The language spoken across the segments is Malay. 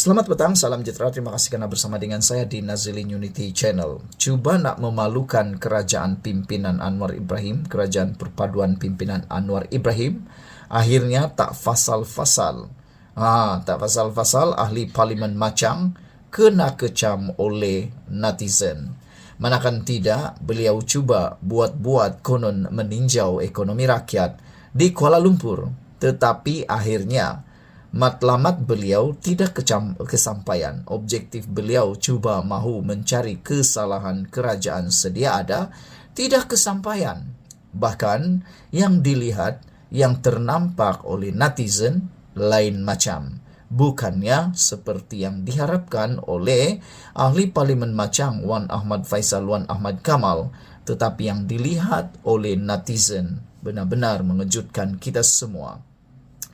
Selamat petang, salam sejahtera. Terima kasih karena bersama dengan saya di Nazilin Unity Channel. Cuba nak memalukan kerajaan pimpinan Anwar Ibrahim, kerajaan perpaduan pimpinan Anwar Ibrahim, akhirnya tak fasal-fasal. Tak fasal-fasal, ahli parlimen Machang kena kecam oleh netizen. Manakan tidak, beliau cuba buat-buat konon meninjau ekonomi rakyat di Kuala Lumpur. Tetapi akhirnya matlamat beliau tidak kesampaian. Objektif beliau cuba mahu mencari kesalahan kerajaan sedia ada, tidak kesampaian. Bahkan yang dilihat, yang ternampak oleh netizen lain macam. Bukannya seperti yang diharapkan oleh ahli parlimen Machang Wan Ahmad Faisal Wan Ahmad Kamal, tetapi yang dilihat oleh netizen benar-benar mengejutkan kita semua.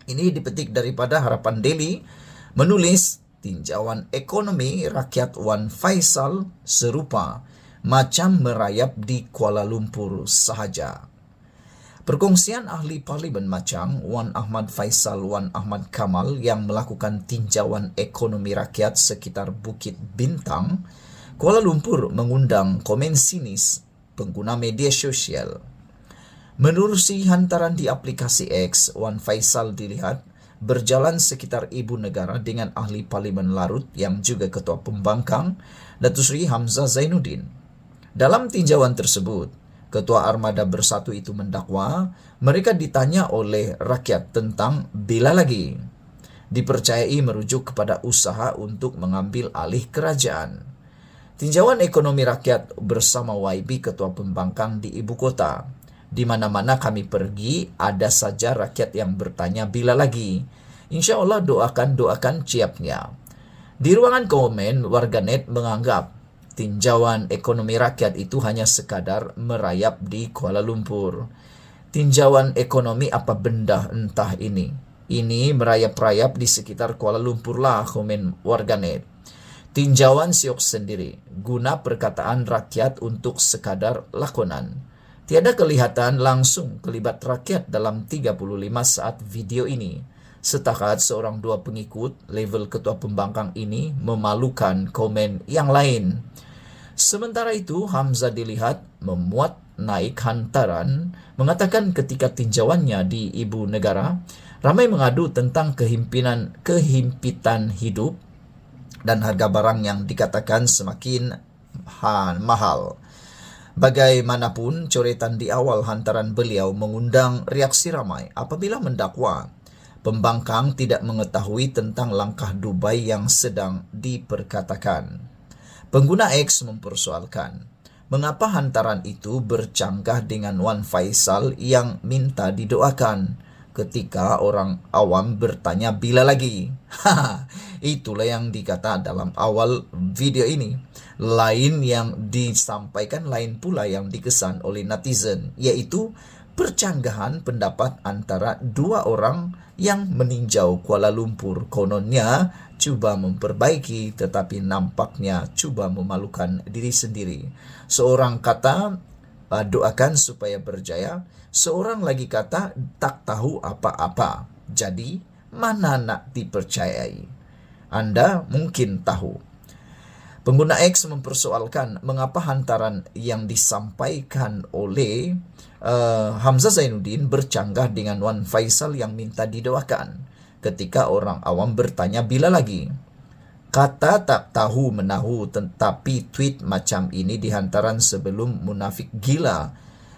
Ini dipetik daripada Harapan Daily, menulis tinjauan ekonomi rakyat Wan Faisal serupa macam merayap di Kuala Lumpur sahaja. Perkongsian ahli parlimen Machang Wan Ahmad Faisal Wan Ahmad Kamal yang melakukan tinjauan ekonomi rakyat sekitar Bukit Bintang, Kuala Lumpur mengundang komen sinis pengguna media sosial. Menerusi hantaran di aplikasi X, Wan Faisal dilihat berjalan sekitar ibu negara dengan ahli parlimen Larut yang juga ketua pembangkang, Datuk Seri Hamzah Zainuddin. Dalam tinjauan tersebut, Ketua Armada Bersatu itu mendakwa mereka ditanya oleh rakyat tentang bila lagi. Dipercayai merujuk kepada usaha untuk mengambil alih kerajaan. Tinjauan ekonomi rakyat bersama YB Ketua Pembangkang di ibu kota. Di mana-mana kami pergi, ada saja rakyat yang bertanya bila lagi. Insya Allah doakan siapnya. Di ruangan komen, warganet menganggap tinjauan ekonomi rakyat itu hanya sekadar merayap di Kuala Lumpur. Tinjauan ekonomi apa benda entah ini. Ini merayap-rayap di sekitar Kuala Lumpur lah, komen warganet. Tinjauan siok sendiri, guna perkataan rakyat untuk sekadar lakonan. Tiada kelihatan langsung kelibat rakyat dalam 35 saat video ini. Setakat seorang dua pengikut level ketua pembangkang ini memalukan komen yang lain. Sementara itu, Hamzah dilihat memuat naik hantaran, mengatakan ketika tinjauannya di ibu negara, ramai mengadu tentang kehimpitan hidup dan harga barang yang dikatakan semakin mahal. Bagaimanapun, coretan di awal hantaran beliau mengundang reaksi ramai apabila mendakwa pembangkang tidak mengetahui tentang langkah Dubai yang sedang diperkatakan. Pengguna X mempersoalkan, mengapa hantaran itu bercanggah dengan Wan Faisal yang minta didoakan ketika orang awam bertanya bila lagi. Itulah yang dikata dalam awal video ini. Lain yang disampaikan, lain pula yang dikesan oleh netizen, yaitu percanggahan pendapat antara dua orang yang meninjau Kuala Lumpur. Kononnya cuba memperbaiki, tetapi nampaknya cuba memalukan diri sendiri. Seorang kata doakan supaya berjaya, seorang lagi kata tak tahu apa-apa. Jadi mana nak dipercayai? Anda mungkin tahu. Pengguna X mempersoalkan mengapa hantaran yang disampaikan oleh Hamzah Zainuddin bercanggah dengan Wan Faisal yang minta didoakan ketika orang awam bertanya bila lagi. Kata tak tahu menahu, tetapi tweet macam ini dihantaran sebelum munafik gila.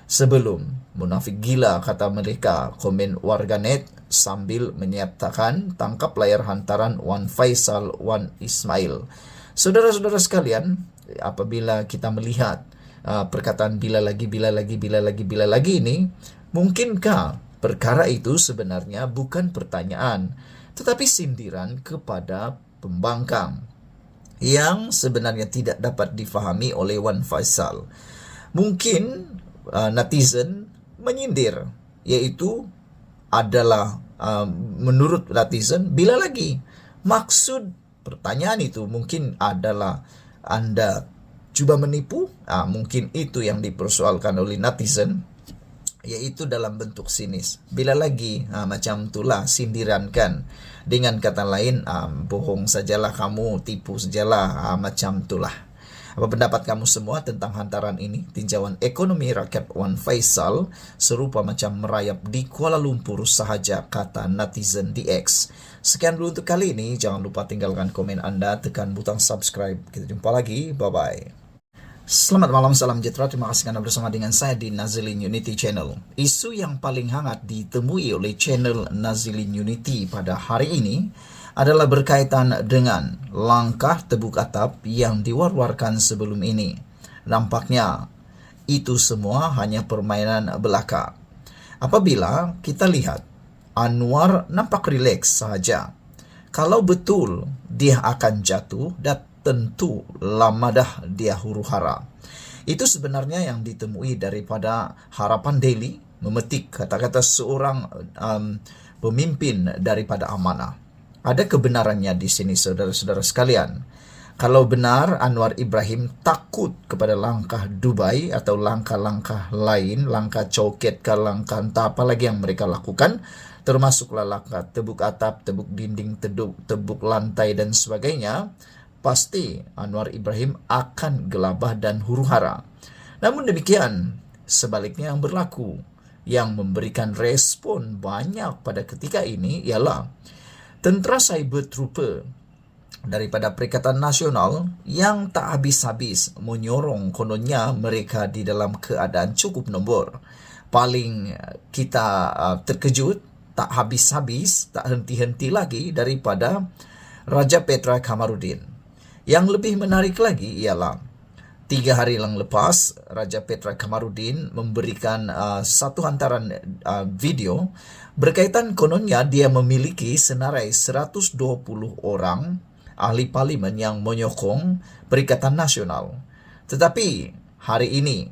Sebelum munafik gila, kata mereka, komen warganet sambil menyatakan tangkap layar hantaran Wan Faisal Wan Ismail. Saudara-saudara sekalian, apabila kita melihat perkataan bila lagi ini, mungkinkah perkara itu sebenarnya bukan pertanyaan, tetapi sindiran kepada pembangkang yang sebenarnya tidak dapat difahami oleh Wan Faisal. Mungkin netizen menyindir, yaitu adalah menurut netizen bila lagi. Maksud pertanyaan itu mungkin adalah Anda cuba menipu. Mungkin itu yang dipersoalkan oleh netizen. yaitu dalam bentuk sinis. Bila lagi macam itulah sindiran kan. Dengan kata lain, bohong sajalah kamu, tipu sajalah, macam itulah. Apa pendapat kamu semua tentang hantaran ini? Tinjauan ekonomi rakyat Wan Faisal serupa macam merayap di Kuala Lumpur sahaja, kata netizen di X. Sekian dulu untuk kali ini. Jangan lupa tinggalkan komen Anda, tekan butang subscribe. Kita jumpa lagi. Bye-bye. Selamat malam, salam sejahtera. Terima kasih Anda bersama dengan saya di Nazilin Unity Channel. Isu yang paling hangat ditemui oleh channel Nazilin Unity pada hari ini adalah berkaitan dengan langkah tebuk atap yang diwar-warkan sebelum ini. Nampaknya itu semua hanya permainan belaka. Apabila kita lihat, Anwar nampak rileks saja. Kalau betul dia akan jatuh, dan tentu lama dah dia huru-hara. Itu sebenarnya yang ditemui daripada Harapan Daily, memetik kata-kata seorang pemimpin daripada amanah. Ada kebenarannya di sini, saudara-saudara sekalian. Kalau benar Anwar Ibrahim takut kepada langkah Dubai atau langkah-langkah lain, langkah coket ke langkah entah apa lagi yang mereka lakukan, termasuklah langkah tebuk atap, tebuk dinding, tebuk lantai dan sebagainya, pasti Anwar Ibrahim akan gelabah dan huru-hara. Namun demikian, sebaliknya yang berlaku, yang memberikan respon banyak pada ketika ini ialah tentera cyber trooper daripada Perikatan Nasional yang tak habis-habis menyorong kononnya mereka di dalam keadaan cukup nombor. Paling kita terkejut, tak habis-habis, tak henti-henti lagi daripada Raja Petra Kamarudin. Yang lebih menarik lagi ialah 3 hari yang lepas Raja Petra Kamarudin memberikan satu hantaran video berkaitan kononnya dia memiliki senarai 120 orang ahli parlimen yang menyokong Perikatan Nasional. Tetapi hari ini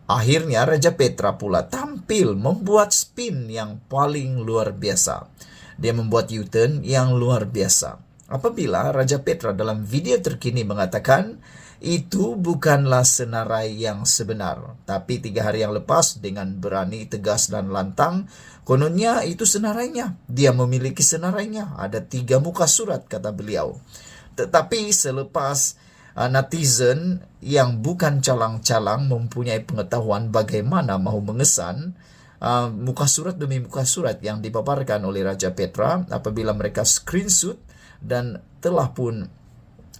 akhirnya Raja Petra pula tampil membuat spin yang paling luar biasa. Dia membuat U-turn yang luar biasa. Apabila Raja Petra dalam video terkini mengatakan itu bukanlah senarai yang sebenar, tapi 3 hari yang lepas dengan berani, tegas dan lantang, kononnya itu senarainya. Dia memiliki senarainya. Ada 3 muka surat, kata beliau. Tetapi selepas netizen yang bukan calang-calang mempunyai pengetahuan bagaimana mahu mengesan muka surat demi muka surat yang dipaparkan oleh Raja Petra, apabila mereka screenshot dan telah pun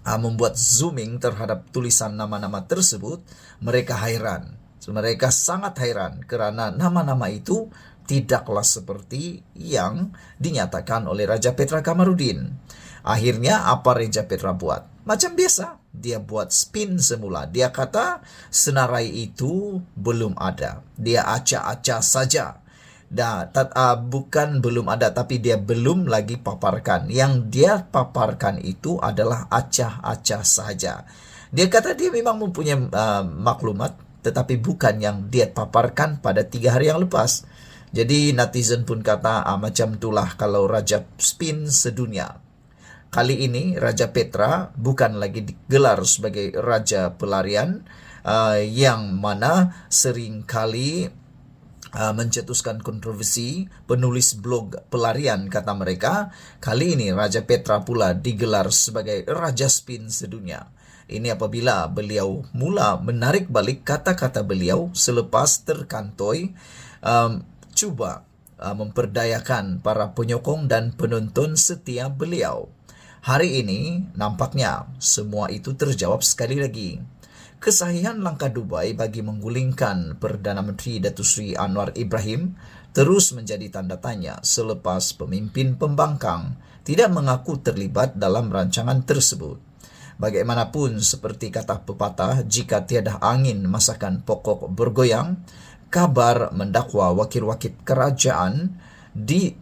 membuat zooming terhadap tulisan nama-nama tersebut, mereka hairan. Mereka sangat hairan kerana nama-nama itu tidaklah seperti yang dinyatakan oleh Raja Petra Kamarudin. Akhirnya apa Raja Petra buat? Macam biasa, dia buat spin semula. Dia kata senarai itu belum ada. Dia acak-acak saja. Bukan belum ada, tapi dia belum lagi paparkan. Yang dia paparkan itu adalah acah-acah saja. Dia kata dia memang mempunyai maklumat, tetapi bukan yang dia paparkan pada 3 hari yang lepas. Jadi netizen pun kata macam itulah kalau Raja spin sedunia. Kali ini Raja Petra bukan lagi digelar sebagai Raja Pelarian, yang mana sering kali mencetuskan kontroversi, penulis blog pelarian kata mereka. Kali ini Raja Petra pula digelar sebagai Raja Spin sedunia. Ini apabila beliau mula menarik balik kata-kata beliau selepas terkantoi cuba memperdayakan para penyokong dan penonton setia beliau. Hari ini nampaknya semua itu terjawab sekali lagi. Kesahihan langkah Dubai bagi menggulingkan Perdana Menteri Datuk Seri Anwar Ibrahim terus menjadi tanda tanya selepas pemimpin pembangkang tidak mengaku terlibat dalam rancangan tersebut. Bagaimanapun, seperti kata pepatah, jika tiada angin masakan pokok bergoyang, kabar mendakwa wakil-wakil kerajaan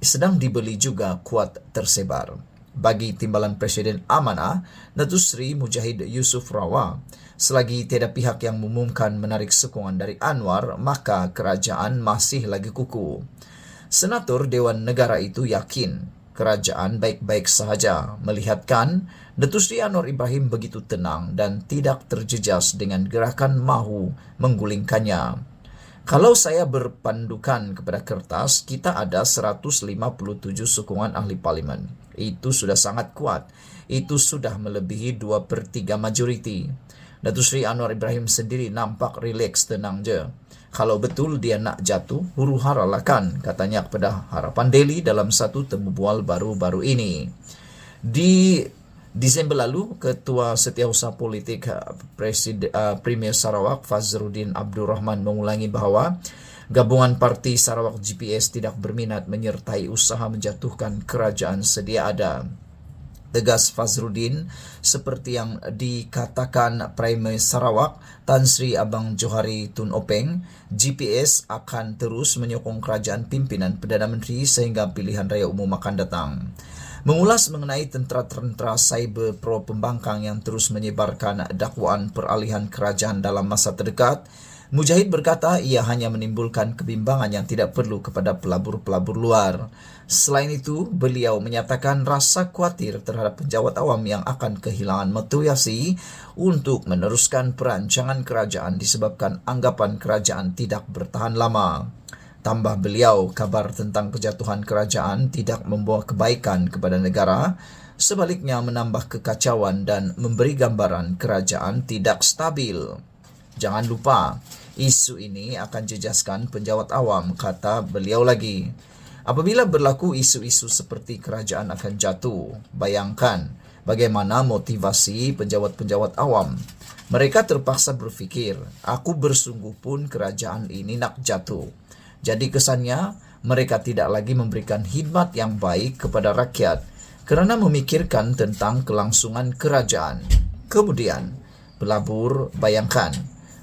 sedang dibeli juga kuat tersebar. Bagi Timbalan Presiden Amanah, Datuk Seri Mujahid Yusof Rawah, selagi tiada pihak yang mengumumkan menarik sokongan dari Anwar, maka kerajaan masih lagi kukuh. Senator Dewan Negara itu yakin kerajaan baik-baik sahaja melihatkan Datuk Seri Anwar Ibrahim begitu tenang dan tidak terjejas dengan gerakan mahu menggulingkannya. Kalau saya berpandukan kepada kertas, kita ada 157 sokongan ahli parlimen. Itu sudah sangat kuat. Itu sudah melebihi 2/3 majoriti. Datuk Seri Anwar Ibrahim sendiri nampak rileks, tenang je. Kalau betul dia nak jatuh, huru hara lah kan, katanya kepada Harapan Daily dalam satu temu bual baru-baru ini. Di Disember lalu, Ketua Setiausaha Politik Premier Sarawak Fazruddin Abdul Rahman mengulangi bahawa gabungan parti Sarawak GPS tidak berminat menyertai usaha menjatuhkan kerajaan sedia ada. Tegas Fazruddin, seperti yang dikatakan Premier Sarawak Tan Sri Abang Johari Tun Openg, GPS akan terus menyokong kerajaan pimpinan Perdana Menteri sehingga pilihan raya umum akan datang. Mengulas mengenai tentera-tentera cyber pro pembangkang yang terus menyebarkan dakwaan peralihan kerajaan dalam masa terdekat, Mujahid berkata ia hanya menimbulkan kebimbangan yang tidak perlu kepada pelabur-pelabur luar. Selain itu, beliau menyatakan rasa khawatir terhadap penjawat awam yang akan kehilangan motivasi untuk meneruskan perancangan kerajaan disebabkan anggapan kerajaan tidak bertahan lama. Tambah beliau, kabar tentang kejatuhan kerajaan tidak membawa kebaikan kepada negara, sebaliknya menambah kekacauan dan memberi gambaran kerajaan tidak stabil. Jangan lupa, isu ini akan jejaskan penjawat awam, kata beliau lagi. Apabila berlaku isu-isu seperti kerajaan akan jatuh, bayangkan bagaimana motivasi penjawat-penjawat awam. Mereka terpaksa berfikir, aku bersungguh pun kerajaan ini nak jatuh. Jadi kesannya, mereka tidak lagi memberikan khidmat yang baik kepada rakyat kerana memikirkan tentang kelangsungan kerajaan. Kemudian, bayangkan,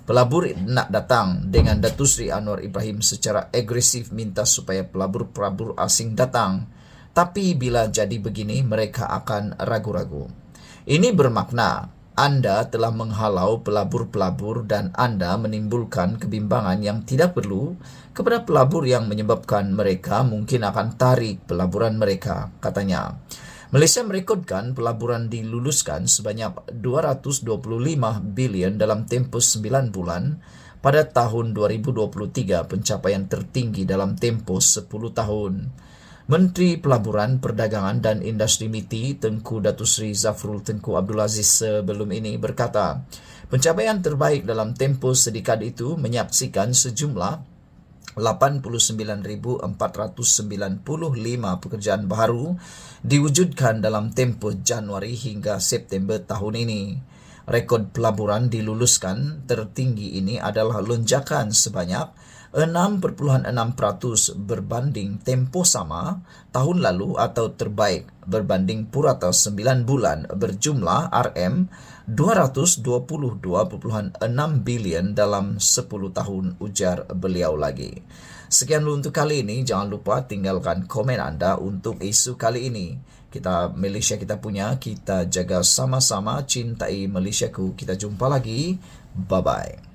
pelabur nak datang dengan Datuk Seri Anwar Ibrahim secara agresif minta supaya pelabur-pelabur asing datang. Tapi bila jadi begini, mereka akan ragu-ragu. Ini bermakna Anda telah menghalau pelabur-pelabur dan Anda menimbulkan kebimbangan yang tidak perlu kepada pelabur yang menyebabkan mereka mungkin akan tarik pelaburan mereka, katanya. Malaysia merekodkan pelaburan diluluskan sebanyak 225 bilion dalam tempoh 9 bulan pada tahun 2023, pencapaian tertinggi dalam tempoh 10 tahun. Menteri Pelaburan, Perdagangan dan Industri MITI Tengku Datuk Seri Zafrul Tengku Abdul Aziz sebelum ini berkata, pencapaian terbaik dalam tempoh sedekad itu menyaksikan sejumlah 89,495 pekerjaan baru diwujudkan dalam tempoh Januari hingga September tahun ini. Rekod pelaburan diluluskan tertinggi ini adalah lonjakan sebanyak 6.6% berbanding tempoh sama tahun lalu atau terbaik berbanding purata 9 bulan berjumlah RM222.6 bilion dalam 10 tahun, ujar beliau lagi. Sekian dulu untuk kali ini. Jangan lupa tinggalkan komen anda untuk isu kali ini. Malaysia kita punya, kita jaga sama-sama, cintai Malaysiaku. Kita jumpa lagi. Bye-bye.